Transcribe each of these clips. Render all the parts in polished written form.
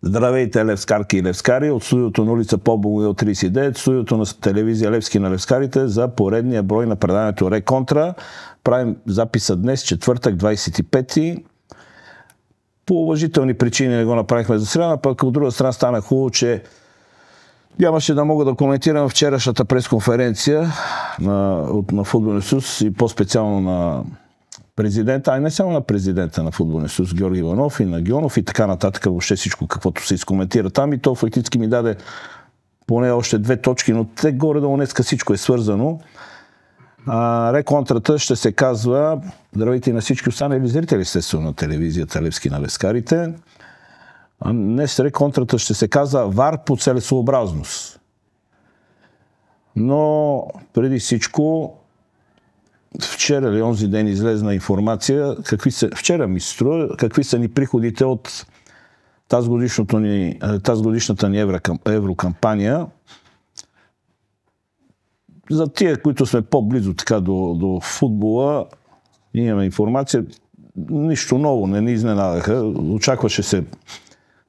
Здравейте, левскарки и левскари, от студиото на улица По-Богоил 39, студиото на телевизия Левски на левскарите за поредния брой на предаването Реконтра. Правим записа днес, четвъртък, 25-ти. По уважителни причини не го направихме за сряда, пък от друга страна стана хубаво, че нямаше да мога да коментирам вчерашната пресконференция на Футболния съюз и по-специално на президента, а и не само на президента на Футболния съюз Георги Иванов и на Гионов и така нататък, въобще всичко каквото се изкоментира там, и то фактически ми даде поне още две точки, но те горе-долу днеска всичко е свързано. Реконтрата ще се казва, здравейте и на всички останали зрители, естествено, на телевизията Левски на левскарите. Днес реконтрата ще се казва ВАР по целесообразност. Но преди всичко, вчера или онзи ден излезна информация, вчера ми се струва, какви са ни приходите от тазгодишната ни еврокампания. За тия, които сме по-близо така до футбола, имаме информация. Нищо ново не ни изненадаха. Очакваше се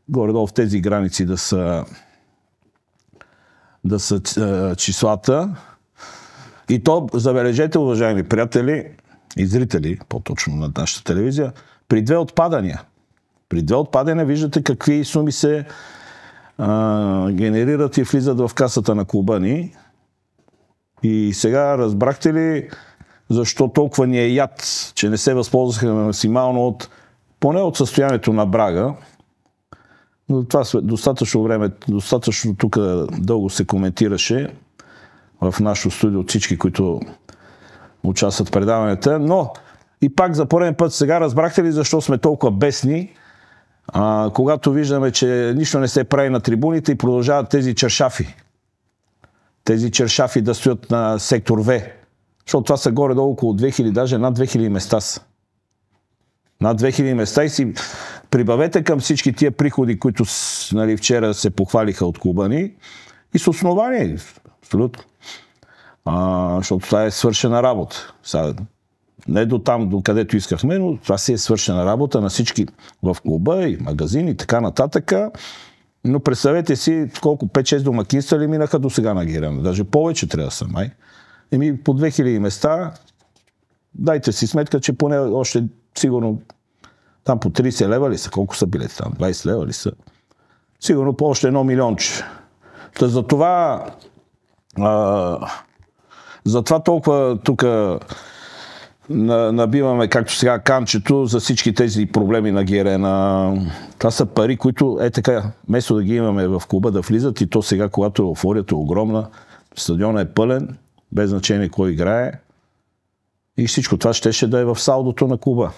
горе-долу в тези граници да са числата. И то, забележете, уважаеми приятели и зрители, по-точно на нашата телевизия, при две отпадания. При две отпадания виждате какви суми се генерират и влизат в касата на клуба ни. И сега разбрахте ли защо толкова ни е яд, че не се възползваха максимално поне от състоянието на Брага. Но това достатъчно време, достатъчно тук дълго се коментираше в нашото студио от всички, които участват в предаванията. Но и пак за пореден път сега разбрахте ли защо сме толкова бесни, когато виждаме, че нищо не се прави на трибуните и продължават тези чершафи. Тези чершафи да стоят на сектор В. Защото това са горе-долу около 2000, даже над 2000 места са. Над 2000 места и си прибавете към всички тия приходи, които вчера се похвалиха от клуба ни, и с основание. Абсолютно. Защото това е свършена работа. Не до там, до където искахме, но това си е свършена работа на всички в клуба и магазини и така нататък. Но представете си колко 5-6 домакинства ли минаха до сега на Гирена. Даже повече трябва да са, май. По 2000 места, дайте си сметка, че поне още сигурно там по 30 лева ли са? Колко са билети там? 20 лева ли са? Сигурно по още 1 милионче. Затова толкова тук набиваме, както сега, канчето за всички тези проблеми на Гирена. Това са пари, които така, вместо да ги имаме в клуба да влизат, и то сега, когато еуфорията е огромна, стадионът е пълен, без значение кой играе, и всичко това щеше да е в салдото на клуба.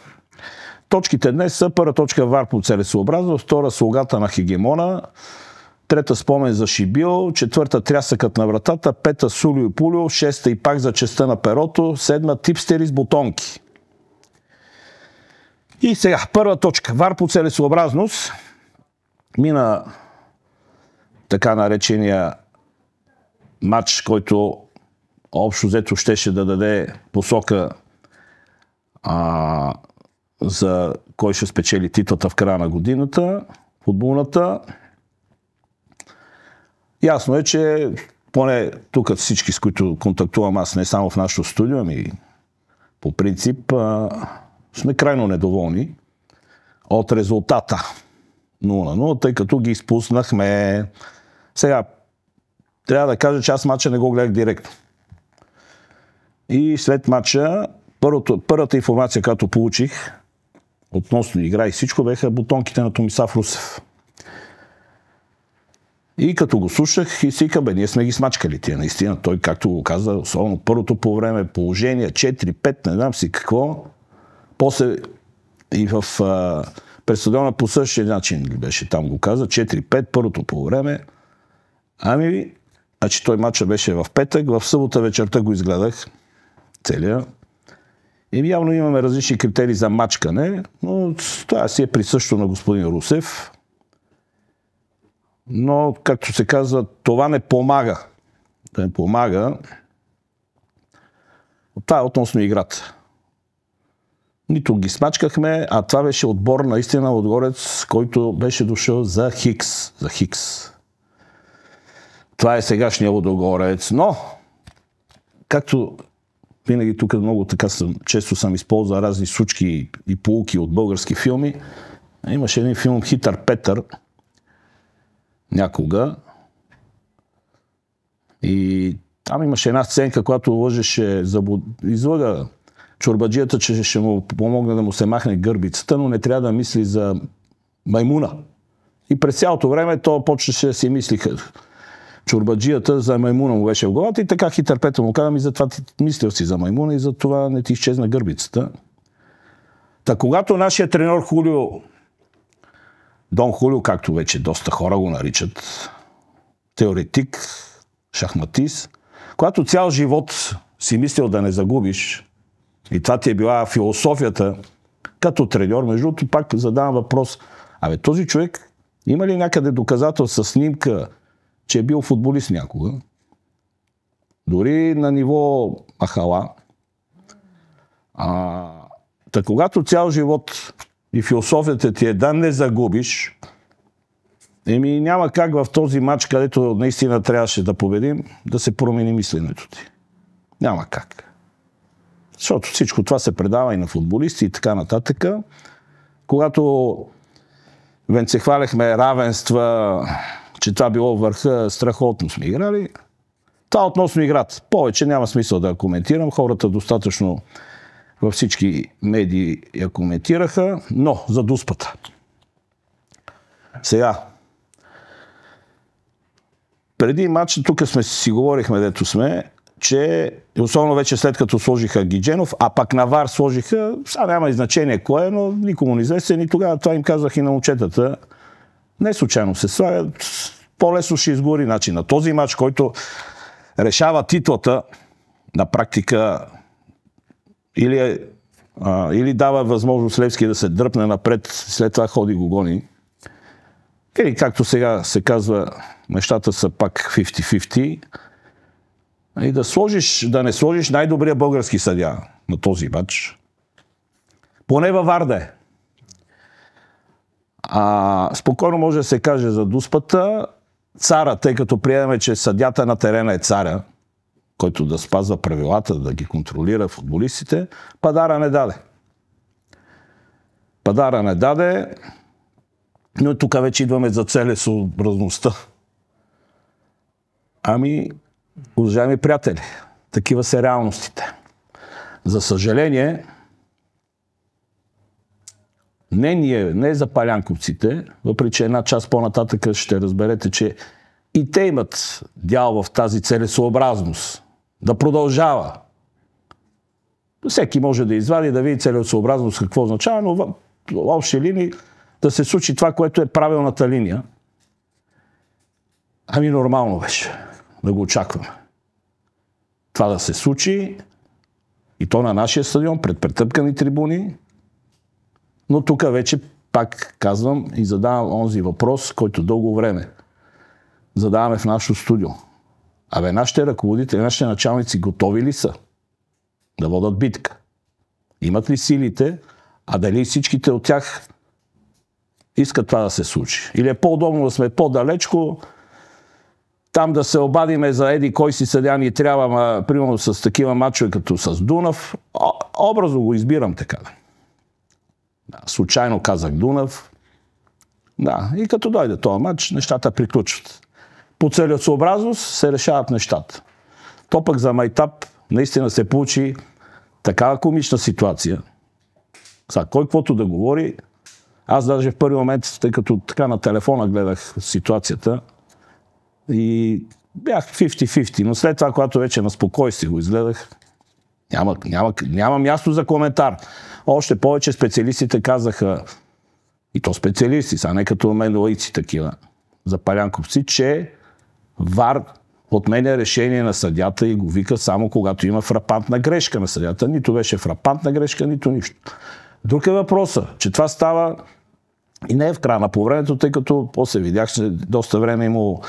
Точките днес са: първа точка ВАР по целесообразност, втора слугата на хегемона, трета спомен за Шибил, четвърта трясъкът на вратата, пета Сулио и Пулио, шеста и пак за честа на перото, седма типстери с бутонки. И сега, първа точка, ВАР по целесообразност. Мина така наречения матч, който общо взето щеше да даде посока за кой ще спечели титлата в края на годината, футболната. Ясно е, че поне тук всички, с които контактувам аз, не само в нашото студио, ами по принцип, сме крайно недоволни от резултата 0-0, тъй като ги изпуснахме. Сега, трябва да кажа, че аз матча не го гледах директно. И след матча, първата информация, която получих относно игра и всичко, беха бутонките на Томислав Русев. И като го слушах и си казах, ние сме ги смачкали тия, наистина. Той, както го каза, особено първото по време, положение 4-5, не знам си какво. После и през стадиона по същия начин беше, там го каза, 4-5, първото по време. Значи той матча беше в петък, в събота вечерта го изгледах целия. И явно имаме различни критерии за мачкане, но това си е присъщо на господин Русев. Но, както се казва, това не помага. Да не помага. Това е относно играта. Нито ги смачкахме, а това беше отбор наистина Лудогорец, който беше дошъл за Хикс. За Хикс. Това е сегашния Лудогорец, но както винаги тук много така често съм използвал разни сучки и поуки от български филми, имаше един филм Хитър Петър някога и там имаше една сценка, която лъжеше, излъга чорбаджията, че ще му помогне да му се махне гърбицата, но не трябва да мисли за маймуна. И през цялото време то почнеше да си мислиха. Чорбаджията за маймуна му беше в главата и така Хитър Петър му каза, ми затова ти мислил си за маймуна и затова не ти изчезна гърбицата. Та когато нашия треньор Хулио, Дон Хулио, както вече доста хора го наричат, теоретик, шахматист, когато цял живот си мислил да не загубиш, и това ти е била философията като треньор, между другото пак задавам въпрос, този човек има ли някъде доказателства, снимка, че е бил футболист някога? Дори на ниво махала. Та когато цял живот и философията ти е да не загубиш, няма как в този матч, където наистина трябваше да победим, да се промени мисленето ти. Няма как. Защото всичко това се предава и на футболисти и така нататък. Когато се хваляхме равенства, че това било върха, страхотно сме играли. Това относно играта. Повече няма смисъл да я коментирам. Хората достатъчно във всички медии я коментираха, но за Дуспата. Сега, преди матча, тук си говорихме, дето сме, че особено вече след като сложиха Гидженов, а пак на ВАР сложиха, сега няма и значение кое, но никому не известен и тогава това им казах и на момчетата. Не случайно се слагат, по-лесно ще изгори. Значи, на този матч, който решава титлата, на практика или дава възможност Левски да се дръпне напред, след това ходи го гони. Или както сега се казва, нещата са пак 50-50. И да не сложиш най-добрия български съдия на този матч. Поне във ВАР да е. Спокойно може да се каже за Дуспата, цара, тъй като приемаме, че съдята на терена е царя, който да спазва правилата, да ги контролира футболистите, Падара не даде. Падара не даде, но тук вече идваме за целесъобразността. Уважаеми приятели, такива са реалностите. За съжаление, не за палянковците, въпреки че една част по-нататък ще разберете, че и те имат дял в тази целесъобразност. Да продължава. Всеки може да извади, да види целесъобразност какво означава, но в общи линии да се случи това, което е правилната линия. Нормално беше да го очакваме. Това да се случи и то на нашия стадион, пред претъпкани трибуни, но тук вече пак казвам и задавам онзи въпрос, който дълго време задаваме в нашото студио. Нашите ръководители, нашите началници готови ли са да водят битка? Имат ли силите, дали всичките от тях искат това да се случи? Или е по-удобно да сме по-далечко, там да се обадиме за еди кой си съдия ни трябва, примерно с такива мачове като с Дунав. Образно го избирам така. Случайно казах Дунав. И като дойде този матч, нещата приключват. По целесъобразност се решават нещата. То пък за майтап наистина се получи такава комична ситуация. Кой каквото да говори, аз даже в първи момент, тъй като така на телефона гледах ситуацията, и бях 50-50, но след това, когато вече на спокойствие го изгледах, няма място за коментар. Още повече специалистите казаха, и то специалисти, са не като мен лаици такива, за палянковци, че ВАР отменя решение на съдята и го вика само когато има фрапантна грешка на съдята. Нито беше фрапантна грешка, нито нищо. Друг е въпросът, че това става и не е в края на по времето, тъй като после видях, че доста време имало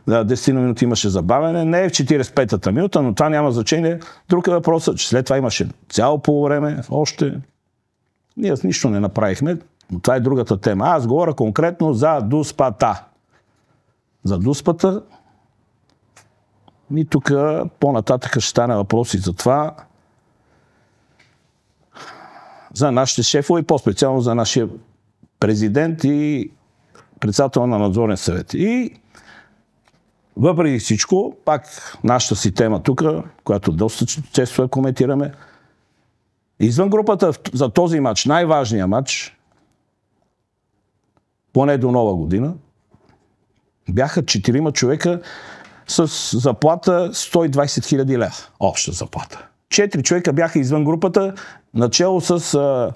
10 минути имаше забавяне, не е в 45-та минута, но това няма значение. Друг е въпросът, че след това имаше цяло по време, още Ние с нищо не направихме. Това е другата тема. Аз говоря конкретно за Дуспата. За Дуспата. И тук по-нататък ще стане въпроси за това. За нашите шефове и по-специално за нашия президент и председател на надзорен съвет. И въпреки всичко, пак нашата си тема тук, която доста често я коментираме, извън групата за този матч, най-важният матч, поне до Нова година, бяха 4 човека с заплата 120 000 лева. Обща заплата. 4 човека бяха извън групата, начало с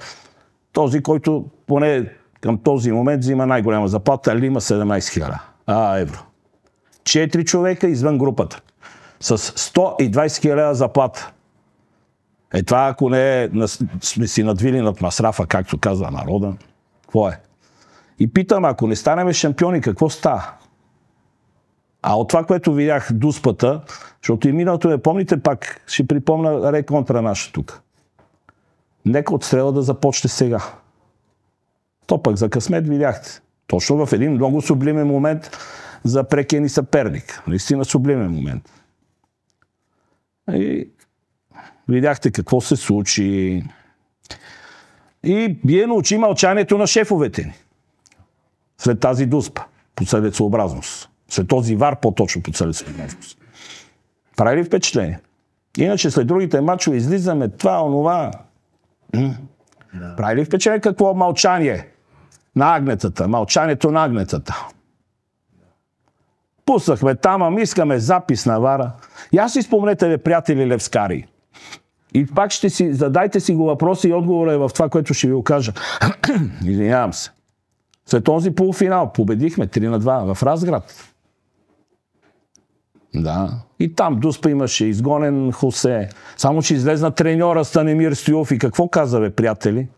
този, който поне към този момент взима най-голяма заплата, или има 17 000 евро. 4 човека извън групата с 120 000 лева заплата. Това ако не сме си надвили над масрафа, както казва народа, какво е? И питам, ако не станем шампиони, какво става? А от това, което видях Дуспата, защото и миналото не помните, пак ще припомня реконтра наша тук. Нека отстрела да започне сега. То пък за късмет видяхте. Точно в един много сублимен момент за прекия ни съперник. Наистина сублимен момент. И видяхте какво се случи. И бие научи мълчанието на шефовете ни. След тази Дуспа. По целесообразност. След този вар по-точно по целесообразност. Прави ли впечатление? Иначе след другите мачове излизаме това, онова. Прави ли впечатление какво мълчание на агнетата? Мълчанието на агнетата. Пуснахме там, искаме запис на вара. И аз си спомнете, приятели левскари. И пак ще си, задайте си го въпроси и отговора е в това, което ще ви окажа. Извинявам се. След този полуфинал победихме 3-2 в Разград. Да. И там Дуспа имаше изгонен Хосе. Само че излезна треньора Станимир Стоилов и какво каза, бе, приятели?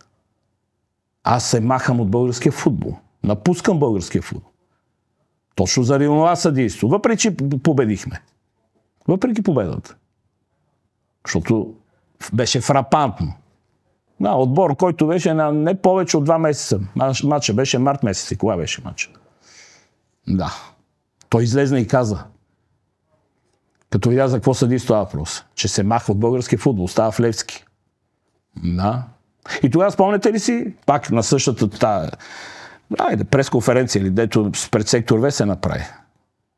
Аз се махам от българския футбол. Напускам българския футбол. Точно заради това съдийство. Въпреки, че победихме. Въпреки победата. Защото беше фрапантно. Да, отбор, който беше на не повече от 2 месеца. Матча беше март месец. И кога беше матча? Да. Той излезна и каза. Като видя за какво съди с това въпрос. Че се махва от българския футбол. Става в Левски. Да. И тогава спомняте ли си, пак на същата тая пресконференция или дето пред сектор В се направи.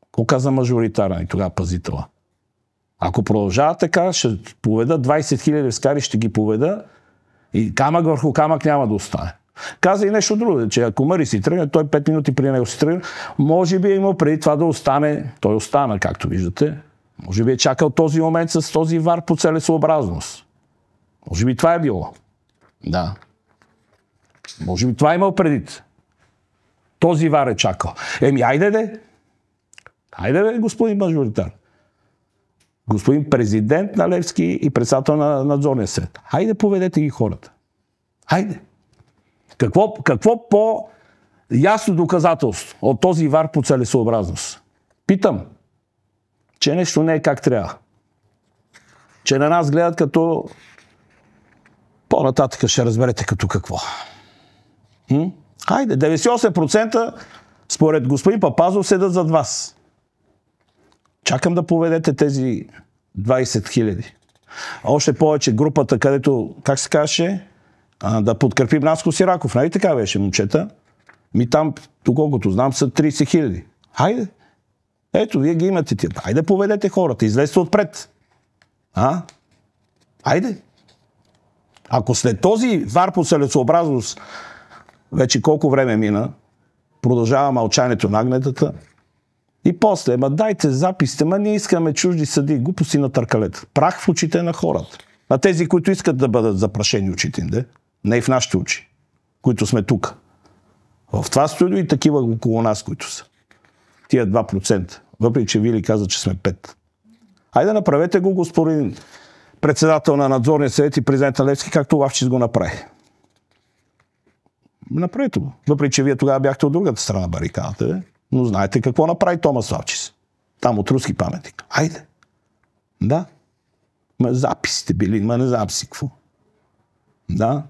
Какво каза мажоритарен и тогава пазителя? Ако продължава така, ще поведа 20 000 левскари, ще ги поведа и камък върху камък няма да остане. Каза и нещо друго, че ако Мъри си тръгне, той 5 минути при него си тръгне, може би е имал преди това да остане, той остана, както виждате. Може би е чакал този момент с този вар по целесообразност. Може би това е било. Да. Може би това е имал преди. Този вар е чакал. Айде де. Айде де, господин мажоритар. Господин президент на Левски и председател на надзорния съвет. Хайде поведете ги хората. Хайде. Какво по-ясно доказателство от този вар по целесообразност? Питам, че нещо не е как трябва. Че на нас гледат като по-нататък ще разберете като какво. Хайде, 98% според господин Папазов седат зад вас. Чакам да поведете тези 20 000. Още повече групата, където, как се казваше, да подкрепим Наско Сираков. Нали така беше, момчета? Там, доколкото знам, са 30 000. Хайде. Ето, вие ги имате тия. Хайде поведете хората. Излезте отпред. Хайде. Ако след този вар по целесообразност вече колко време мина, продължава мълчанието на агнетата, и после, дайте записите, ние искаме чужди съди, глупости на търкалета. Прах в очите на хората. На тези, които искат да бъдат запрашени очите им, не и в нашите очи, които сме тук. В това студио и такива около нас, които са. Тия 2%. Въпреки, че Вили каза, че сме 5. Хайде направете го, господин председател на надзорния съвет и президент на Левски, както Лавчис го направи. Направете го. Въпреки, че вие тогава бяхте от другата страна барикадата, но знаете какво направи Томас Лавчис. Там от руски паметник. Айде. Да. Записите били, не записи какво. Да.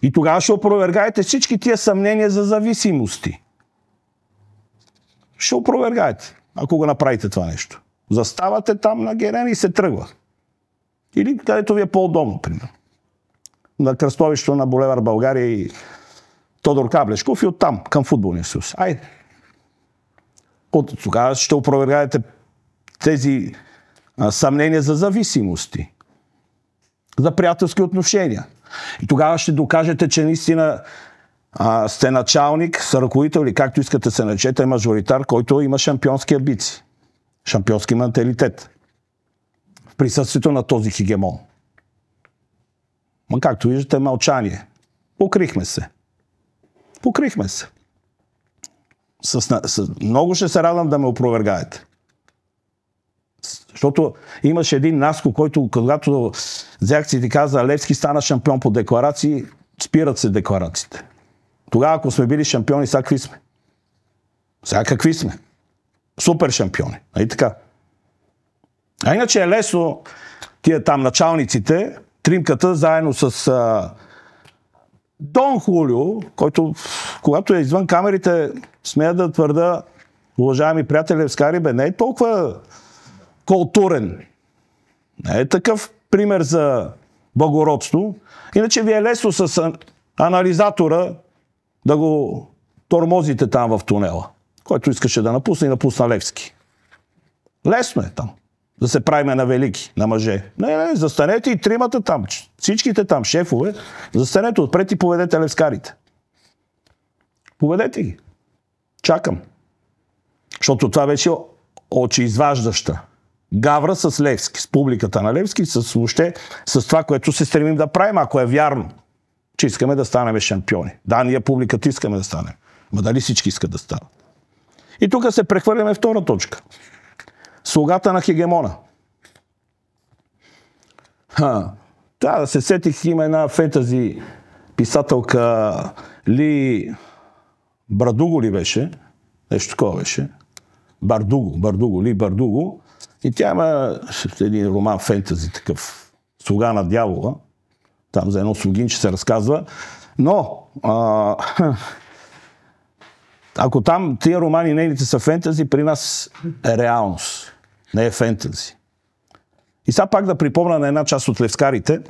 И тогава ще опровергаете всички тия съмнения за зависимости. Ще опровергаете, ако го направите това нещо. Заставате там на Герен и се тръгва. Или където ви е по-удобно, примерно. На кръстовището на булевар България и Тодор Каблешков и оттам към футболния съюз. Айде. От тогава ще опровергаете тези съмнения за зависимости, за приятелски отношения. И тогава ще докажете, че наистина сте началник, ръководител или както искате се наречете, мажоритар, който има шампионски амбиции, шампионски менталитет в присъствието на този хегемон. Ма както виждате, мълчание. Покрихме се. Покрихме се. Много ще се радвам да ме опровергаете. Защото имаше един наскок, който когато Зяхци ти каза, Левски стана шампион по декларации, спират се декларациите. Тогава, ако сме били шампиони, сега какви сме? Сега какви сме? Супер шампиони. И така. А иначе е лесно тия там началниците, тримката, заедно с Дон Хулио, който, когато е извън камерите, смея да твърда, уважаеми приятели Левскари, не е толкова културен. Не е такъв пример за благородство. Иначе ви е лесно с анализатора да го тормозите там в тунела, който искаше да напусне и напусна Левски. Лесно е там. Да се правиме на велики, на мъже. Не, застанете и тримата там. Всичките там, шефове, застанете отпред и поведете левскарите. Поведете ги. Чакам. Защото това беше очеизваждаща гавра с Левски, с публиката на Левски, въобще с това, което се стремим да правим, ако е вярно, че искаме да станем шампиони. Да, ние публиката искаме да станем. Ма дали всички искат да станат? И тук се прехвърляме втора точка. Слугата на хегемона. Да се сетих, има една фентази писателка Ли Бардуго ли беше? Нещо такова беше. Ли Бардуго. И тя има един роман фентази такъв. Слуга на дявола. Там за едно слугинче се разказва. Но ако там тия романи нейните са фентази, при нас е реалност. Не е фентази. И сега пак да припомня на една част от левскарите,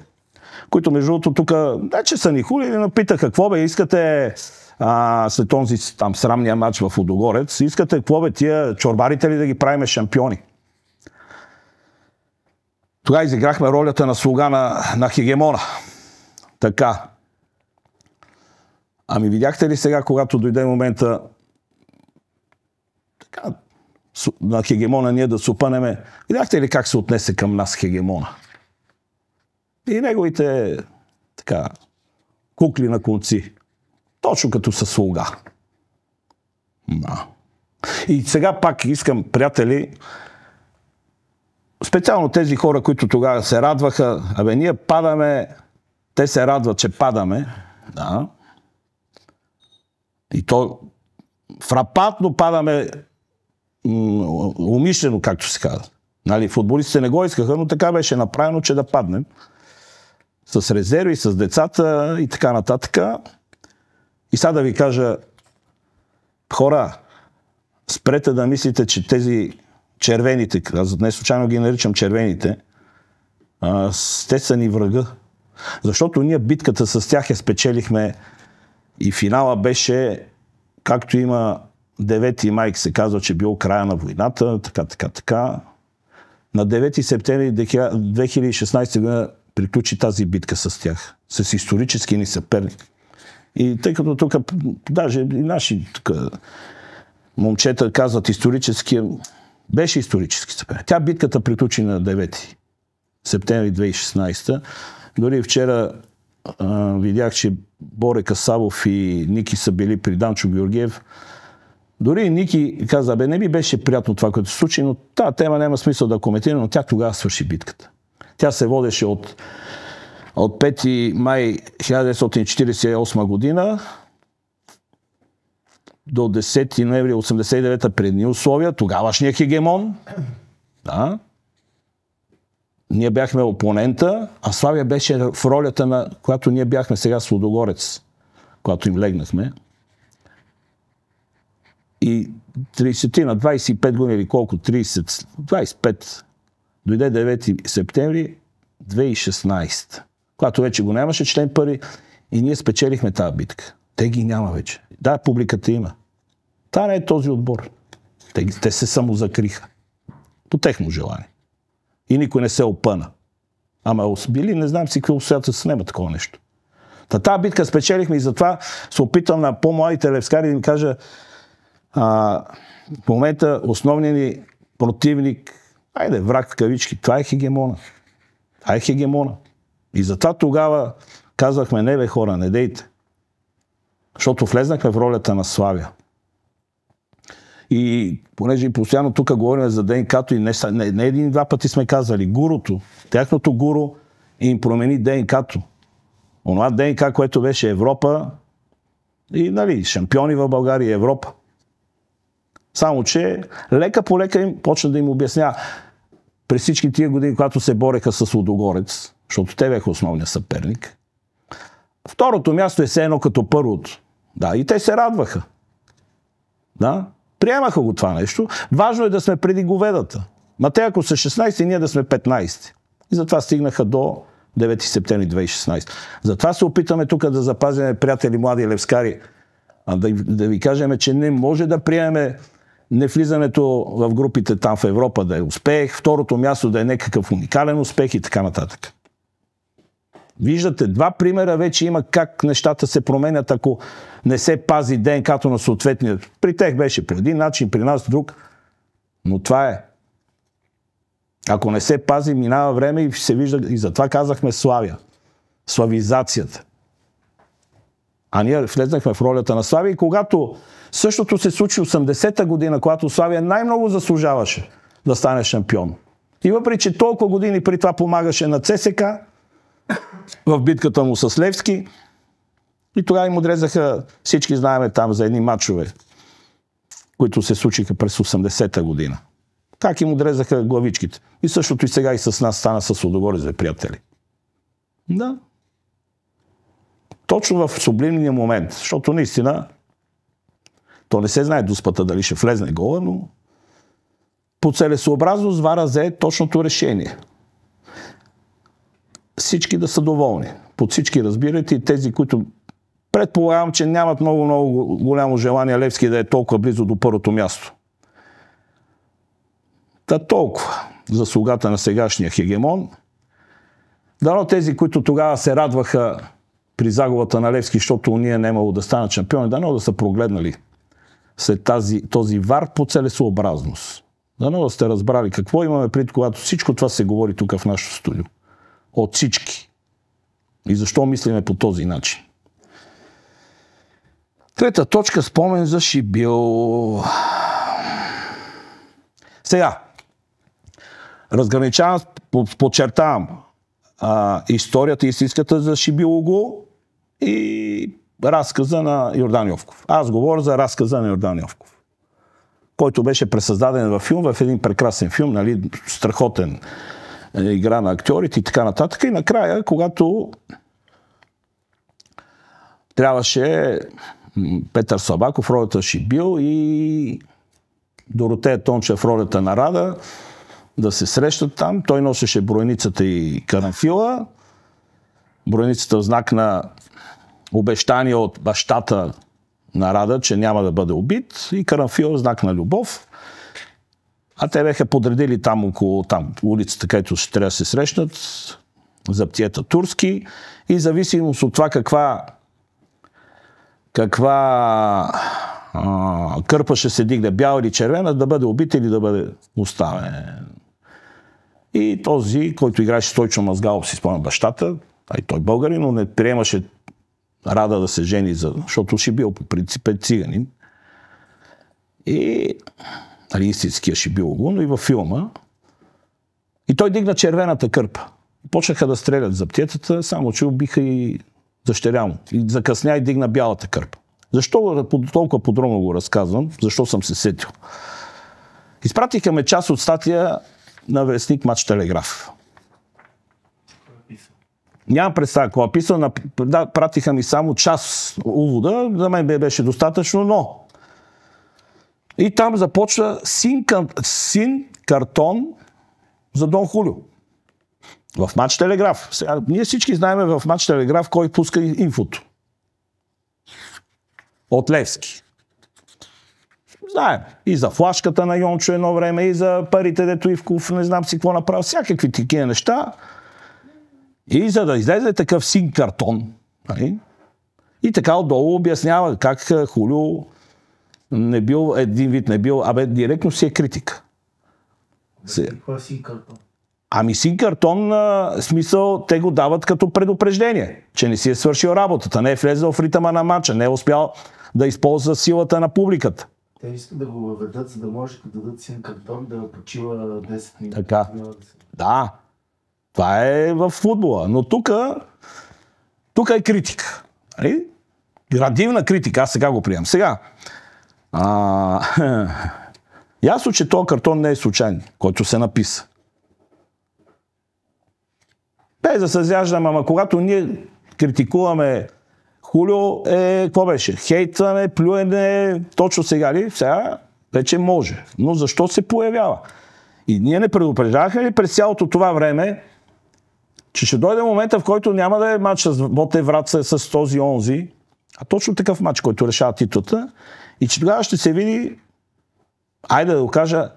които между другото тук, не че са ни хули, но питаха какво бе, искате след този там срамния матч в Лудогорец, искате какво бе тия чорбарите ли да ги правиме шампиони? Тогава изиграхме ролята на слуга на хегемона. Така. Ами видяхте ли сега, когато дойде момента така, на хегемона ние да се опънеме, видяхте ли как се отнесе към нас хегемона? И неговите така, кукли на конци. Точно като са слуга. И сега пак искам, приятели, специално тези хора, които тогава се радваха, ние падаме, те се радват, че падаме, да. И то фрапантно падаме умишлено, както се казва. Нали, футболистите не го искаха, но така беше направено, че да паднем. С резерви, с децата и така нататък. И сега да ви кажа, хора, спрете да мислите, че тези червените, аз не случайно ги наричам червените, те са ни врага. Защото ние битката с тях я спечелихме и финала беше, както има 9 май се казва, че бил края на войната, така. На 9 септември 2016 година приключи тази битка с тях. С исторически ни съперник. И тъй като тук, даже и наши тук момчета казват исторически, беше исторически съперник. Тя битката приключи на 9 септември 2016. Дори вчера видях, че Боре Касабов и Ники са били при Данчо Георгиев. Дори и Ники каза, не ми беше приятно това, което се случи, но тази тема няма смисъл да коментирам, но тя тогава свърши битката. Тя се водеше от 5 май 1948 година до 10 ноември 1989 предни условия, тогавашния хегемон, да, ние бяхме опонента, а Славия беше в ролята на, когато ние бяхме сега с Лудогорец, когато им легнахме. И 30 на 25 години или колко, 30, 25, дойде 9 септември 2016, когато вече го нямаше член първи и ние спечелихме тази битка. Те ги няма вече. Да, публиката има. Та не е този отбор. Те се самозакриха. По техно желание. И никой не се опъна. Ама били, не знам си какви обстоятелства няма такова нещо. Тази битка спечелихме и затова се опитам на по-младите левскари да им кажа, в момента основният ни противник, враг в кавички, това е хегемона. Това е хегемона. И затова тогава казахме, не бе хора, не дейте. Защото влезнахме в ролята на Славия. И понеже и постоянно тук говорим за ДНК-то и не един-два пъти сме казвали, гурото, тяхното гуру им промени ДНК-то. Онова ДНК, което беше Европа и шампиони в България и Европа. Само, че лека по лека им почна да им обясня през всички тия години, когато се бореха с Лудогорец, защото те бяха основният съперник. Второто място е все едно като първото. Да, и те се радваха. Да, приемаха го това нещо. Важно е да сме преди говедата. Ма те ако са 16, ние да сме 15. И затова стигнаха до 9 септември 2016. Затова се опитаме тук да запазим, приятели, млади левскари, да ви кажем, че не може да приемем невлизането в групите там в Европа да е успех, второто място да е някакъв уникален успех и така нататък. Виждате, два примера вече има как нещата се променят, ако не се пази ДНК-то на съответния. При тях беше по един начин, при нас друг. Но това е. Ако не се пази, минава време и се вижда. И затова казахме Славия. Славизацията. А ние влезнахме в ролята на Славия и когато същото се случи 80-та година, когато Славия най-много заслужаваше да стане шампион. И въпреки, че толкова години при това помагаше на ЦСК, в битката му с Левски, и тогава им отрезаха, всички знаеме там за едни матчове, които се случиха през 80-та година. Как им отрезаха главичките. И същото и сега и с нас стана с Лудогорец, за приятели. Да. Точно в сублимния момент, защото наистина то не се знае дуспата дали ще влезне гола, но по целесообразност ВАР взе точното решение. Всички да са доволни. Под всички разбирате и тези, които предполагам, че нямат много голямо желание Левски да е толкова близо до първото място. Та толкова заслугата на сегашния хегемон. Дано тези, които тогава се радваха при загубата на Левски, защото уния не имало да станат шампиони, дано да са прогледнали след този ВАР по целесообразност. Дано да сте разбрали какво имаме пред, когато всичко това се говори тук в нашото студио. От всички. И защо мислиме по този начин. Трета точка, спомен за Шибил. Сега, разграничавам, подчертавам историята истинската за Шибилого и разказа на Йордан Йовков. Аз говоря за разказа на Йордан Йовков, който беше пресъздаден във филм, в един прекрасен филм, нали, страхотен игра на актьорите и така нататък. И накрая, когато трябваше Петър Слабаков в ролята Шибил и Доротея Тончева в ролята на Рада да се срещат там, той носеше бройницата и карамфила. Бройницата в знак на обещание от бащата на Рада, че няма да бъде убит, и карамфила в знак на любов. А те бяха подредили там около улицата, където ще трябва да се срещнат, за птиета Турски, и зависимост от това каква кърпа ще се дигне, бяла или червена, да бъде убит или да бъде оставен. И този, който играеше Стойчо Мазгалов, си спомня бащата, а и той българин, но не приемаше Рада да се жени, защото ще бил по принцип циганин. И истинския Шибилого, но и във филма. И той дигна червената кърпа. Почнаха да стрелят за птиетата, само че убиха и дъщеря му. И закъсня и дигна бялата кърпа. Защо толкова подробно го разказвам? Защо съм се сетил? Изпратиха ме част от статия на вестник Мач Телеграф. Нямам представа какво е писал, пратиха ми само час увода, за мен беше достатъчно, но и там започва син картон за Дон Хулио. В Мач Телеграф. Сега, ние всички знаем в Мач Телеграф кой пуска инфото. От Левски. Знаем. И за флашката на Йончо едно време, и за парите, дето Ивков, не знам си какво направил, всякакви такива неща. И за да излезе такъв син картон, и така отдолу обяснява как Хулио не бил, един вид не бил, директно си е критика. Какво е син картон? Ами син картон, смисъл, те го дават като предупреждение, че не си е свършил работата, не е влезъл в ритъма на матча, не е успял да използва силата на публиката. Те искат да го въведат, за да може да дадат син картон да почива 10 минути. Така. Да. Това е в футбола. Но тук е критика. Градивна критика. Аз сега го приемам. Сега. Ясно, че този картон не е случайен, който се написа. Без да се зяждам, ама когато ние критикуваме Хулио, какво беше? Хейтване, плюене, точно сега ли? Сега вече може. Но защо се появява? И ние не предупреждавахме ли през цялото това време, че ще дойде момента, в който няма да е матч с Ботев Враца с този онзи, а точно такъв матч, който решава титлата, и че тогава ще се види, айде да го кажа,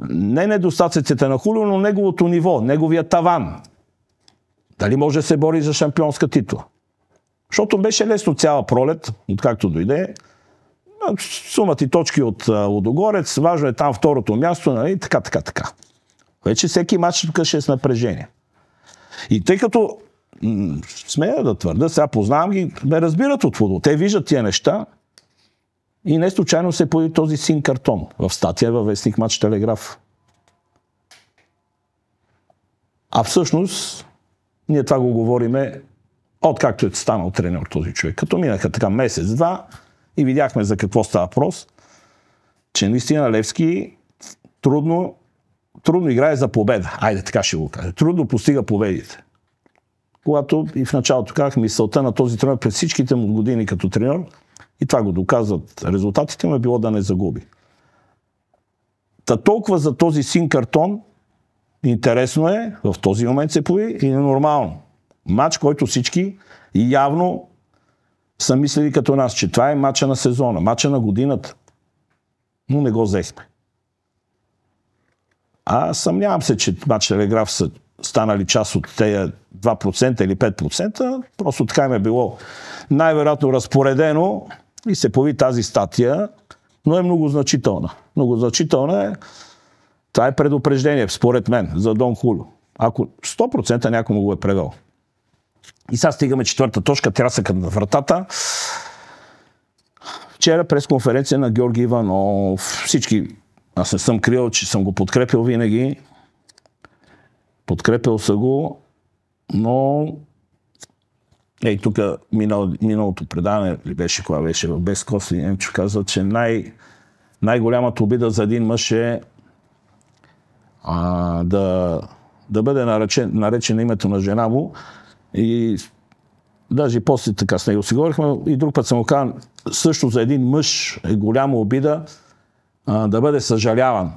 не недостатъците на Хулио, но неговото ниво, неговия таван. Дали може да се бори за шампионска титла? Защото беше лесно цяла пролет, откакто дойде. Сумат и точки от Лудогорец, важно е там второто място, нали? Така. Вече всеки матч тук ще е с напрежение. И тъй като смея да твърда, сега познавам ги, ме разбират от футбол. Те виждат тия неща и не случайно се появи този син картон в статия във вестник Мач Телеграф. А всъщност ние това го говориме откакто е станал тренер този човек. Като минаха така месец-два и видяхме за какво става въпрос, че наистина Левски трудно играе за победа. Айде, така ще го кажа. Трудно постига победите. Когато и в началото казах, мисълта на този тренер през всичките му години като тренер, и това го доказват резултатите му, е било да не загуби. Та толкова за този син картон, интересно е, в този момент се появи и е нормално. Мач, който всички явно са мислили като нас, че това е мача на сезона, мача на годината. Но не го взехме. Съмнявам се, че Мач Телеграф са станали част от тези 2% или 5%. Просто така им е било най-вероятно разпоредено и се появи тази статия, но е много значителна. Много значителна е. Това е предупреждение, според мен, за Дон Хулио. Ако 100% някой му го е превел. И сега стигаме четвърта точка, трясъкът на вратата. Вчера пресконференция на Георги Иванов. Всички, аз не съм крил, че съм го подкрепил винаги. Подкрепил са го, но тук миналото предаване ли беше, кога беше в Без Косли, Немчев казва, че най-голямата обида за един мъж е да бъде наречен името на жена му. И даже после така с него си говорихме, и друг път съм го казал, също за един мъж е голяма обида да бъде съжаляван.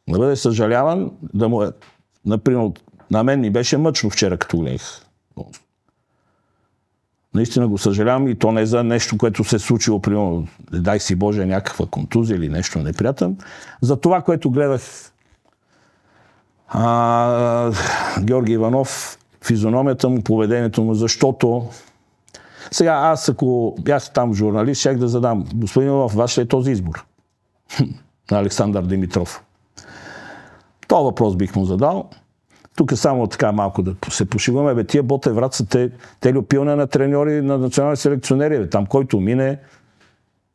Да бъде съжаляван, да му е, например, на мен ми беше мъчно вчера, като гледах. Наистина го съжалявам и то не за нещо, което се е случило, примерно, дай си Боже, някаква контузия или нещо неприятен. За това, което гледах Георги Иванов, физиономията му, поведението му, защото сега аз, ако бях там журналист, щях да задам, господин Иванов, ваш ли е този избор? На Александър Димитров. Това въпрос бих му задал. Тук само така малко да се пошиваме. Тия Ботев Враца, те люпилне на треньори, на национални селекционери. Там който мине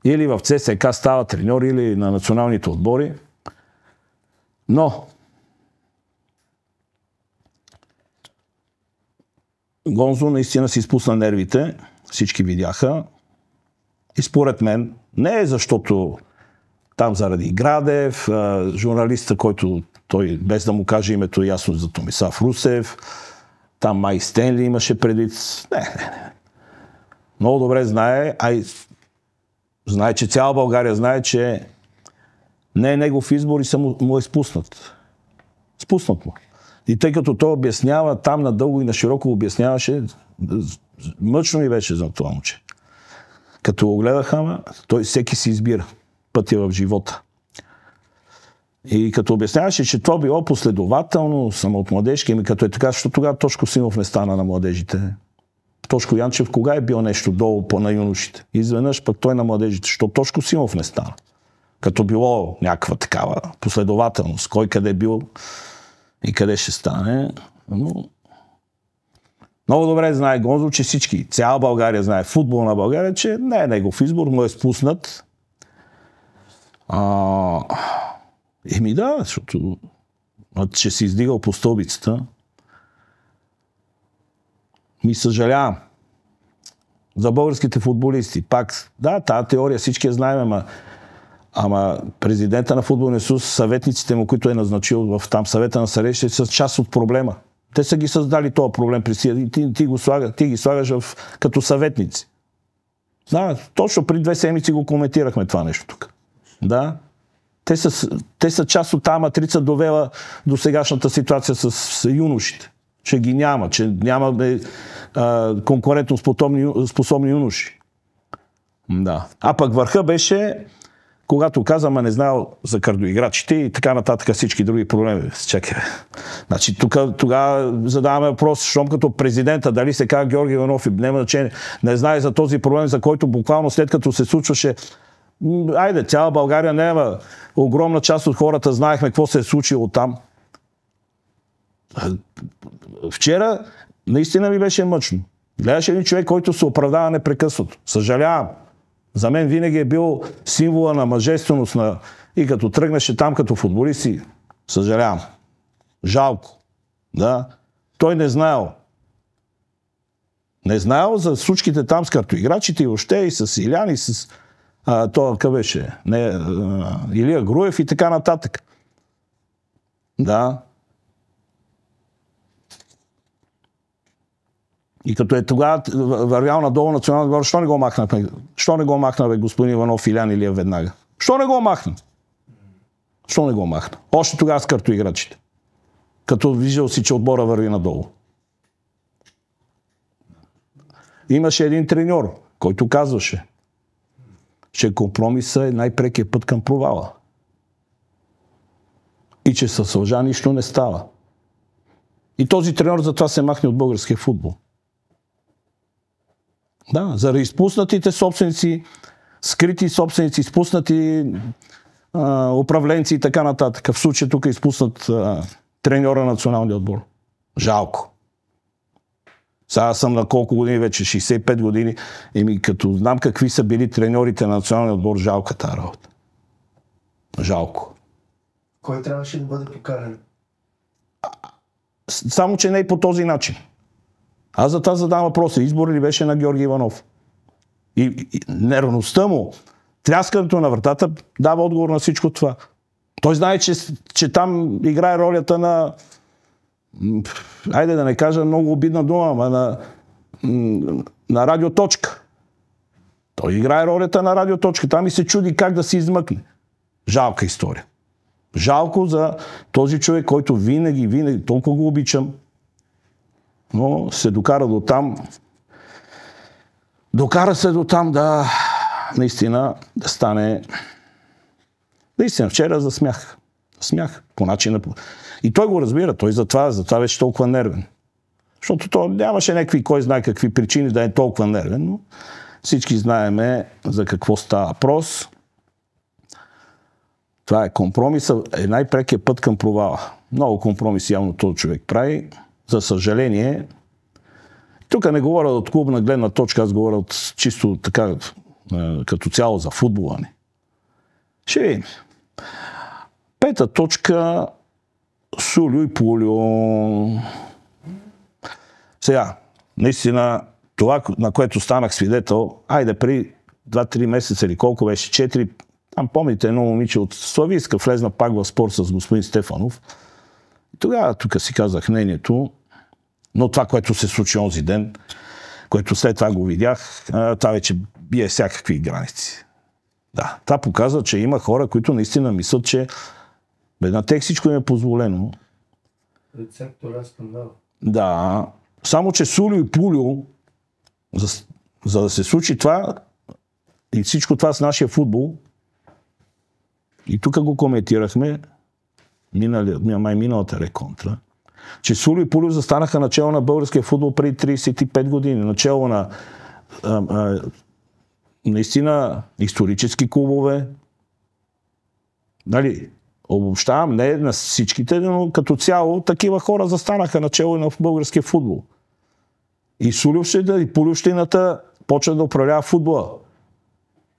или в ЦСКА става треньор, или на националните отбори. Но Гонзо наистина си изпусна нервите. Всички видяха. И според мен, не е защото там заради Градев, журналиста, който той, без да му каже името, ясно за Томислав Русев, Там май Стенли имаше предвид. Не. Много добре знае, знае, че цяла България знае, че не е негов избор и му е спуснат. Спуснат му. И тъй като той обяснява, там надълго и на широко обясняваше, мъчно ми беше за това момче. Като го гледаха, той всеки си избира пътя в живота. И като обясняваше, че това било последователно, само от младежки, като е така, защото тогава Тошко Симов не стана на младежите. Тошко Янчев кога е бил нещо долу на юношите? Изведнъж пък той на младежите, защото Тошко Симов не стана. Като било някаква такава последователност, кой къде е бил и къде ще стане. Но много добре знае Гонзо, че всички, цяла България знае, футбол на България, че не е негов избор, му е спуснат. Да, защото че си издигал по стълбицата. Ми съжалявам. За българските футболисти. Пак, да, тази теория всички я знаем, ама президента на Футболния съюз, съветниците му, които е назначил в там съвета на срещите, са част от проблема. Те са ги създали този проблем при си и ти ги слагаш като съветници. Да, точно при 2 седмици го коментирахме това нещо тук. Да. Те са част от тази матрица, довела до сегашната ситуация с юношите. Че ги няма, че няма конкурентоспособни юноши. Да. А пък върха беше, когато каза, не знаел за кардиоиграчите и така нататък всички други проблеми. Чакай. Значи тогава задаваме въпрос, щом като президента, дали се казва Георги Иванов и няма значение, не знае за този проблем, за който буквално след като се случваше, цяла България няма. Огромна част от хората знаехме какво се е случило там. Вчера наистина ми беше мъчно. Гледаше един човек, който се оправдава непрекъснато. Съжалявам. За мен винаги е бил символа на мъжественост и като тръгнеше там като футболист, съжалявам. Жалко. Да. Той не знаел. Не знаел за случките там с картоиграчите и въобще и с Илян и с това къв беше? Илия Груев и така нататък. Да. И като е тогава вървял надолу националния отбор, що не го махнахме? Що не го махна, господин Иванов, Илян Илия веднага? Що не го махна? Що не го махна? Още тогава с картоиграчите. Като виждал си, че отбора върви надолу. Имаше един треньор, който казваше, че компромисът е най-прекият път към провала. И че със лъжа нищо не става. И този треньор затова се махне от българския футбол. Да, заради изпуснатите собственици, скрити собственици, изпуснати управленци и така нататък. В случай тук е изпуснат треньора на националния отбор. Жалко. Сега съм на колко години вече? 65 години. Като знам какви са били треньорите на националния отбор, жалко тази работа. Жалко. Кой трябваше да бъде покаран? Само, че не и по този начин. Аз за това задавам въпроса. Избор ли беше на Георги Иванов? И нервността му, тряскането на вратата дава отговор на всичко това. Той знае, че там играе ролята на... Айде да не кажа много обидна дума, ама на радиоточка. Той играе ролята на радиоточка. Там и се чуди как да се измъкне. Жалка история. Жалко за този човек, който винаги, толкова го обичам, но се докара до там. Докара се до там да наистина да стане... Наистина, вчера засмях. Смях по начина. И той го разбира, той затова беше толкова нервен. Защото то нямаше някакви, кой знае какви причини да е толкова нервен, но всички знаеме за какво става въпрос. Това е компромисът, е най-прекият път към провала. Много компромиси явно този човек прави. За съжаление, тук не говоря от клубна гледна точка, аз говоря от чисто така, като цяло за футбола ни. Ще видим. 5 точка Сулю и Пулю. Сега, наистина, това, на което станах свидетел, при 2-3 месеца или колко беше, 4, там помните едно момиче от Славийска влезна пак в спор с господин Стефанов. И тогава тук си казах мнението. Но това, което се случи онзи ден, което след това го видях, това вече бие всякакви граници. Да, това показва, че има хора, които наистина мислят, че на тях всичко им е позволено. Рецептора скандал. Да, само че Сулио и Пулио, за да се случи това и всичко това с нашия футбол, и тук го коментирахме, миналата реконтра, че Сулио и Пулио застанаха начало на българския футбол преди 35 години, начало на наистина исторически клубове. Нали, обобщавам, не на всичките, но като цяло такива хора застанаха начало на българския футбол. И Сулиовщина и Пулиовщината почва да управлява футбола.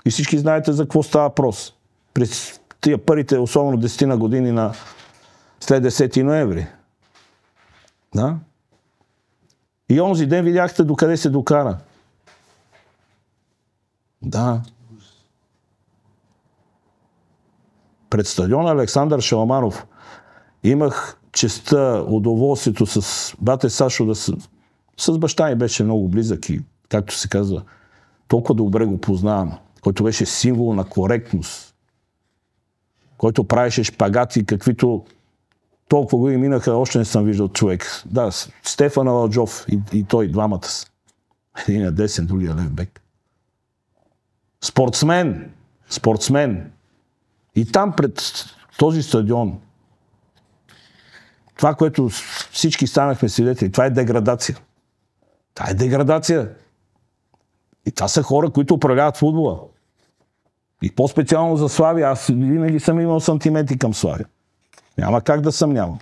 И всички знаете за какво става въпрос. През тия първите, особено 10 години след 10 ноември. Да? И онзи ден видяхте докъде се докара. Да. Пред стадиона Александър Шаламанов имах честта, удоволствието с бате Сашо с баща ми беше много близък и, както се казва, толкова добре го познавам, който беше символ на коректност, който правеше шпагати, каквито толкова години минаха, още не съм виждал човек. Да, Стефан Аладжов и той, двамата са. Един десен, другия лев бек. Спортсмен. И там пред този стадион, това, което всички станахме свидетели, това е деградация. Това е деградация. И това са хора, които управляват футбола. И по-специално за Славия. Аз винаги съм имал сантименти към Славия. Няма как да съмнявам.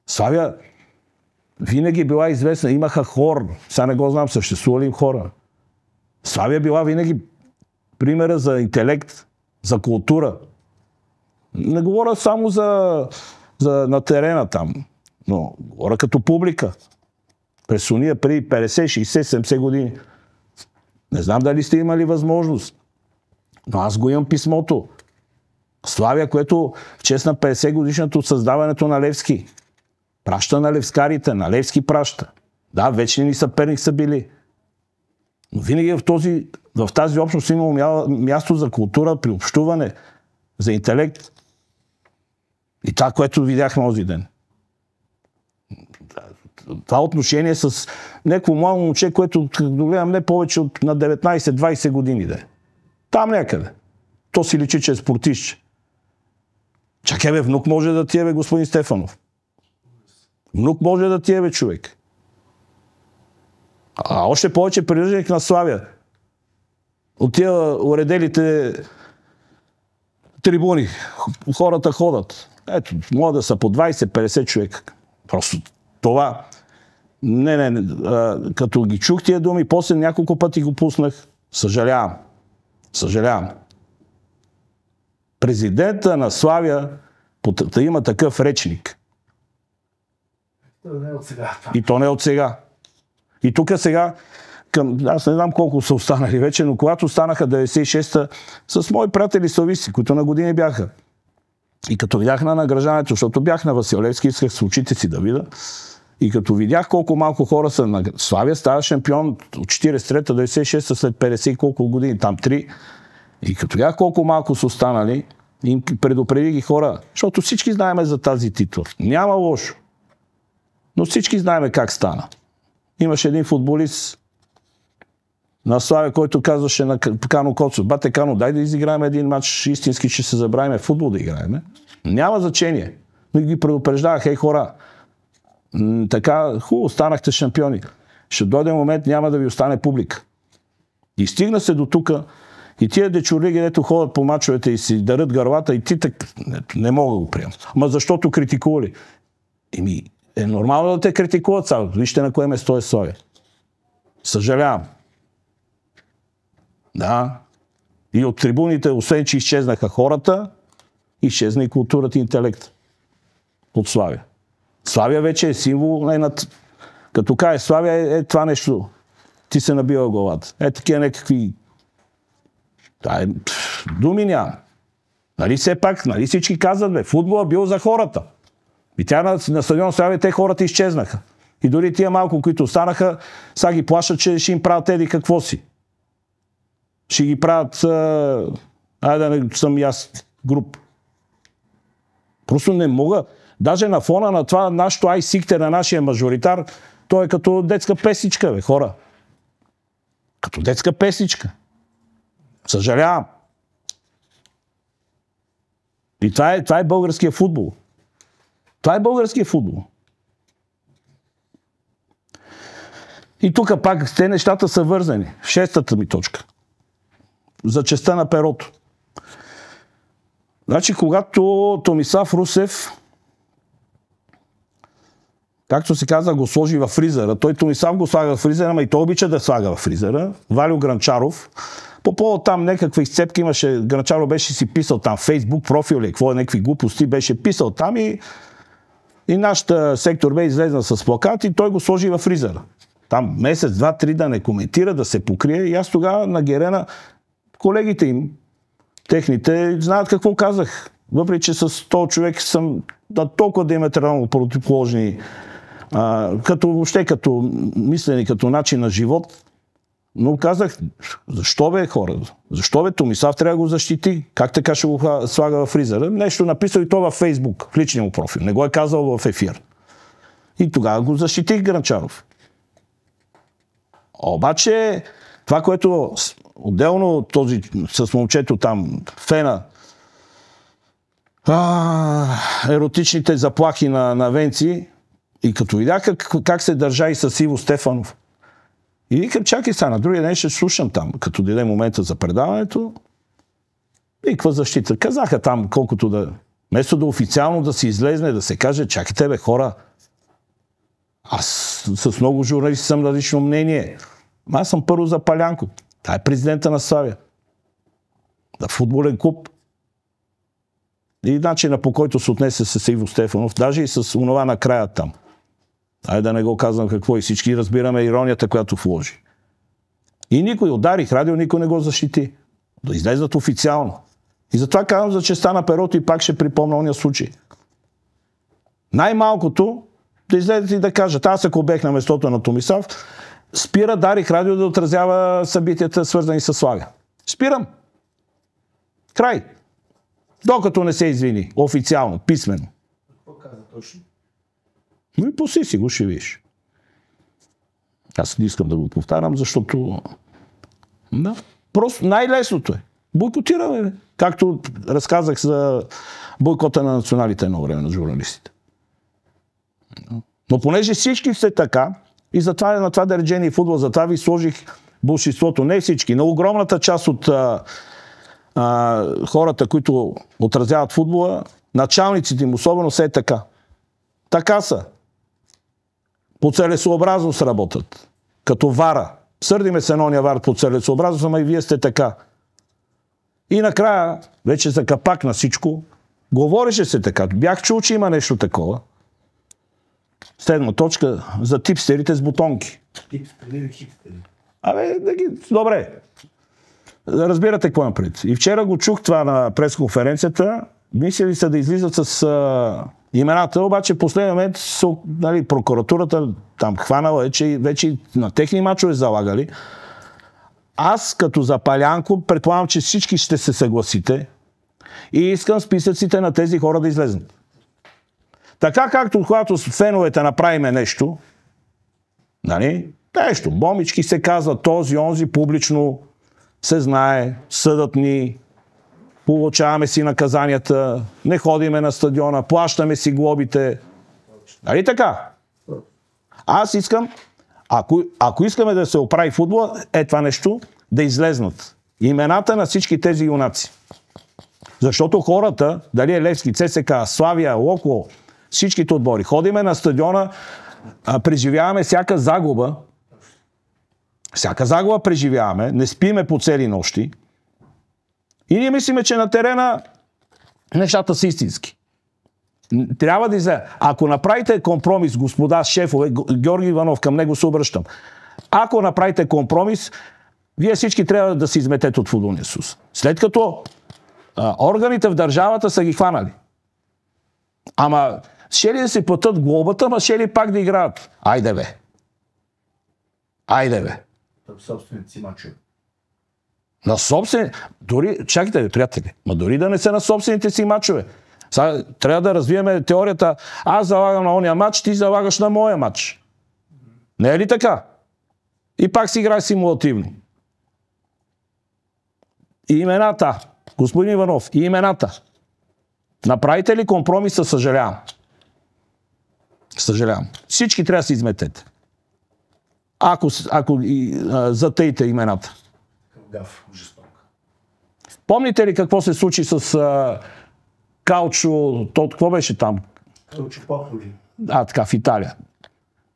Славия винаги била известна. Имаха хор. Сега не го знам, съществували им хора. Славия била винаги примера за интелект, за култура. Не говоря само на терена там, но говоря като публика. През уния преди 50, 60, 70 години. Не знам дали сте имали възможност, но аз го имам писмото. Славия, което в чест на 50 годишното от създаването на Левски. Праща на левскарите, на Левски праща. Да, вечни ни съперник са били. Но винаги в тази общност имало място за култура, приобщуване, за интелект. И това, което видяхме този ден. Това отношение с някакво младо момче, което гледам не повече от на 19-20 години. Да. Там някъде. То си личи, че е спортист. Чакай бе, внук може да ти е, бе, господин Стефанов. Внук може да ти е, бе, човек. А още повече привърженик на Славия. От тия уределите трибуни. Хората ходят. Ето, могат да са по 20-50 човека. Просто това. Като ги чух тия думи, после няколко пъти го пуснах. Съжалявам. Президента на Славия да има такъв речник. И то не от сега. И тук сега, аз не знам колко са останали вече, но когато станаха 96-та, с мои приятели слависти, които на години бяха. И като видях на награждането, защото бях на Василевски, исках с очите си да видя, и като видях колко малко хора са на Славия, става шампион от 43-та, 96-та, след 50 и колко години, там 3. И като видях колко малко са останали, им предупреди ги хора, защото всички знаем за тази титла. Няма лошо. Но всички знаем как стана. Имаше един футболист на Славия, който казваше на Кано Коцов: бате Кано, дай да изиграем един матч, истински ще се забравим футбол да играем. Няма значение. Но ги предупреждавах: ей хора, така хубаво, станахте шампиони. Ще дойде момент, няма да ви остане публика. И стигна се до тука, и тия дечурлиги, дето ходят по мачовете и си дарят гърлата, и ти не мога да го приемам. Ама защото критикували? Е нормално да те критикуват сега. Вижте на кое место е Славия. Съжалявам. Да. И от трибуните, освен че изчезнаха хората, изчезна и културата и интелект. От Славия. Славия вече е символ. Като кажеш Славия, е това нещо. Ти се набива главата. Е такива някакви думи няма. Нали все пак, нали всички казват, бе, футбола бил за хората. И тя на стадион Славия те хората изчезнаха. И дори тия малко, които останаха, сега ги плашат, че ще им правят еди какво си. Ще ги правят, айде да не съм и аз груп. Просто не мога. Даже на фона на това, нашото ай-сикте на нашия мажоритар, той е като детска песичка, бе, хора. Като детска песичка. Съжалявам. И това е българския футбол. Това е българския футбол. И тук пак те нещата са вързани. Шестата ми точка. За честта на перото. Значи, когато Томислав Русев, както се каза, го сложи във фризера, той Томислав го слага в фризера, ама и той обича да слага във фризера. Валю Гранчаров. По повод там някаква изцепка имаше, Гранчаров беше си писал там Фейсбук профил или какво, някакви глупости беше писал там и нашата сектор бе излезна с плакат и той го сложи във фризера. Там месец, два, три да не коментира, да се покрие. И аз тогава на Герена колегите им, техните, знаят какво казах. Въпреки, че с този човек съм толкова диаметрално противоположни, въобще като мислени, като начин на живот. Но казах, защо бе хора? Защо бе Томислав трябва да го защити? Как така ще го слага във фризера? Нещо написал и то във Фейсбук, в личния му профил. Не го е казал в ефир. И тогава го защитих Гранчаров. Обаче, това, което отделно този с момчето там, Фена, еротичните заплахи на Венци, и като видях как се държа и с Иво Стефанов. И викам, чакай сега, на другия ден ще слушам там, като дойде момента за предаването. И каква защита? Казаха там, колкото да... Вместо да официално да се излезне, да се каже, чакайте бе, хора, аз с много журналисти съм на лично мнение. Аз съм първо за Палянко. Това е президента на Славия. Да, футболен клуб. И начина, по който се отнесе с Иво Стефанов, даже и с онова накрая там. Айде да не го казвам какво и всички разбираме иронията, която вложи. И никой ударих радио, никой не го защити. Да излезат официално. И затова казвам за честта на перото и пак ще припомня ония случай. Най-малкото да излезат и да кажат, аз ако бех на местото на Томислав, спира Дарик радио да отразява събитията, свързани с Славия. Спирам. Край. Докато не се извини. Официално, писмено. Какво каза точно? Ну и пуси си го, ще виж. Аз не искам да го повтарям, защото... Да. Просто най-лесното е. Бойкотираме, бе. Както разказах за бойкота на националите едно време на журналистите. Но понеже всички сте така, и затова на това дареджение футбол, затова ви сложих болшинството, не всички, но огромната част от хората, които отразяват футбола, началниците им особено се е така. Така са. По целесообразност работят. Като вара. Сърдиме се на ония вар по целесообразност, ама и вие сте така. И накрая, вече за капак на всичко, говореше се така. Бях чул, че има нещо такова. Седма точка за типстерите с бутонки. Типстери или хипстери? Добре. Разбирате какво имам пред. И вчера го чух това на пресконференцията. Мислили са да излизат с имената, обаче в последния момент прокуратурата там хванала, че вече на техни мачове залагали. Аз като за Палянко предполагам, че всички ще се съгласите и искам списъците на тези хора да излезнат. Така както когато с феновете направиме нещо, нещо, бомички се казва, този, онзи, публично се знае, съдът ни, получаваме си наказанията, не ходиме на стадиона, плащаме си глобите. Нали така? Аз искам, ако искаме да се оправи футбола, това нещо да излезнат имената на всички тези юнаци. Защото хората, дали е Левски, ЦСКА, Славия, Локо, всичките отбори, ходиме на стадиона, преживяваме всяка загуба. Всяка загуба преживяваме, не спиме по цели нощи. И ние мислиме, че на терена нещата са истински. Трябва да излезе. Ако направите компромис, господа шефове, Георги Иванов, към него се обръщам. Ако направите компромис, вие всички трябва да се изметете от футболния съюз. След като органите в държавата са ги хванали. Ама Ще ли да си платят глобата, ма ще ли пак да играят? Айде бе. Айде бе. Собствените си мачове. На собствени... Дори... Чакайте бе, приятели. Ма дори да не са на собствените си мачове. Сега трябва да развиеме теорията. Аз залагам на ония матч, ти залагаш на моя матч. Не е ли така? И пак си играй симулативно. И имената. Господин Иванов, и имената. Направите ли компромиса, съжалявам. Съжалявам. Всички трябва да се изметете. Ако затъйте имената. Гаф, жесток. Помните ли какво се случи с Калчо, какво беше там? Калчо Пополи. Така, в Италия.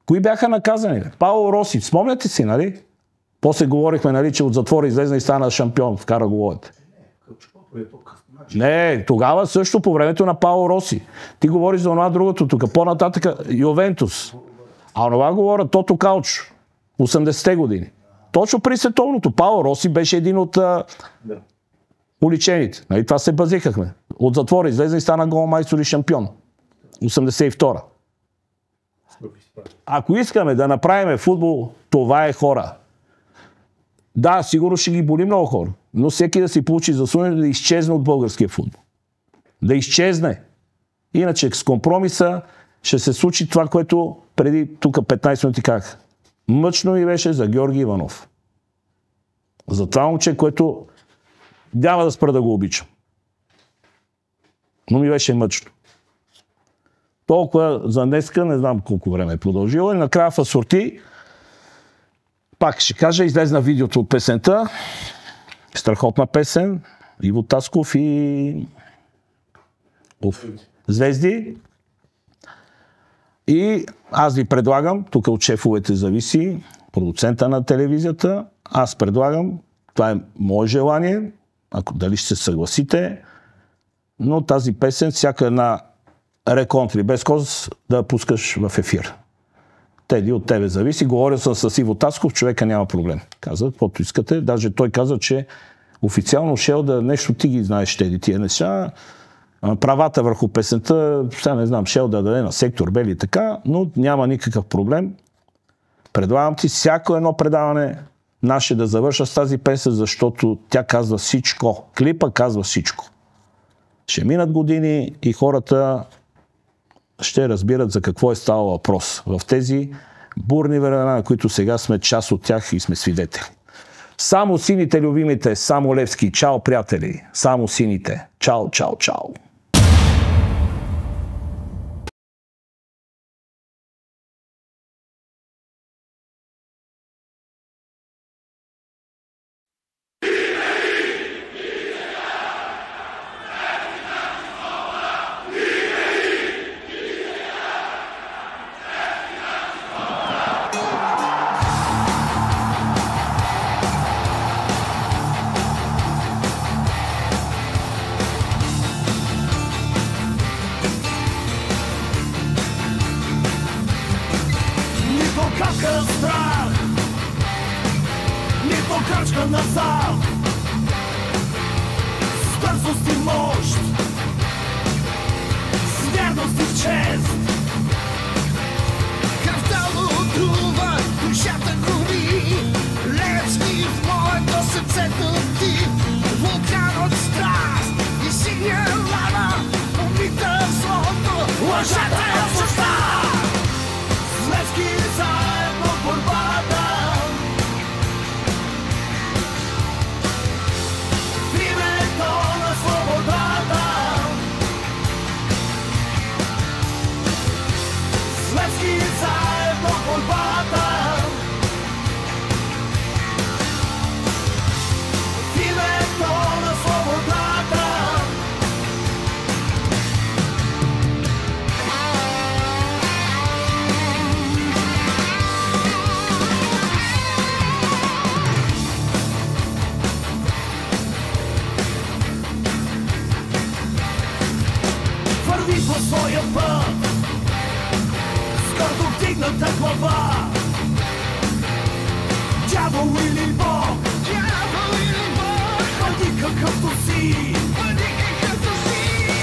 Кои бяха наказани? Пауло Роси, спомняте си, нали? После говорихме, нали, че от затвора излезна и стана шампион, вкара головете. Калчо Пополи е по-късно. Не, тогава също по времето на Пауло Роси. Ти говориш за това другото тук, по-нататък Ювентус. А онова говоря Тото Калчо, 80-те години. Точно при световното. Пауло Роси беше един от уличените. Нали, това се базикахме. От затвора излезе и стана голмайстор и шампион. 82-а. Ако искаме да направим футбол, това е хора. Да, сигурно ще ги боли много хора, но всеки да си получи заслужение да изчезне от българския футбол. Да изчезне. Иначе с компромиса ще се случи това, което преди тук 15 минути казах. Мъчно ми беше за Георги Иванов. За това момче, което няма да спра да го обичам. Но ми беше мъчно. Толкова за днеска, не знам колко време е продължило. И накрая в асорти, пак ще кажа, излезна видеото от песента. Страхотна песен. Иво Тасков и Звезди. И аз ви предлагам, тук от шефовете зависи, продуцента на телевизията, аз предлагам, това е мое желание, ако дали ще се съгласите, но тази песен, всяка една реконтри, без коз да пускаш в ефир. Теди, от тебе зависи. Говорил съм с Иво Тасков, човека няма проблем. Каза, каквото искате. Даже той каза, че официално шел да нещо ти ги знаеш, Теди, тия неща. Правата върху песента, сега не знам, шел да даде на сектор Бели и така, но няма никакъв проблем. Предлагам ти всяко едно предаване наше да завърша с тази песен, защото тя казва всичко. Клипа казва всичко. Ще минат години и хората ще разбират за какво е ставал въпрос в тези бурни времена, на които сега сме част от тях и сме свидетели. Само сините, любимите, само Левски. Чао, приятели. Само сините. Чао, чао, чао.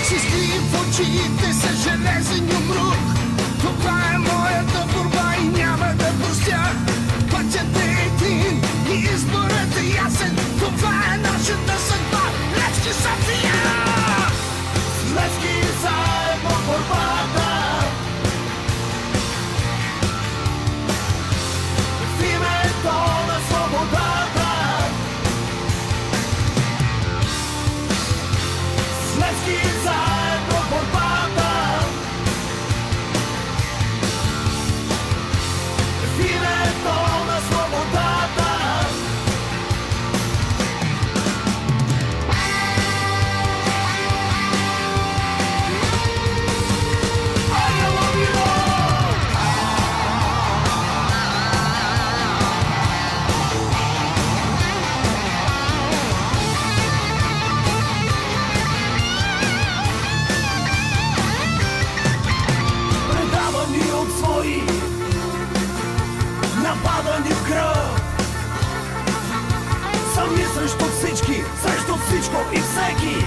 Си скри в очи Съдиите са железен юмрук. Това е моята борба и няма да простя. Пътят е един и изборът е ясен. Това е нашата съдба. Левски София! Левски заедно борбата. В името на свободата. Левски заедно борбата. В името на свободата. I love you all. Предавани от свои, нападани в кръв. Сами срещу всички, срещу всичко и всеки.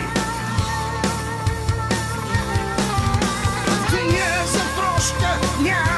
В деня за прошка няма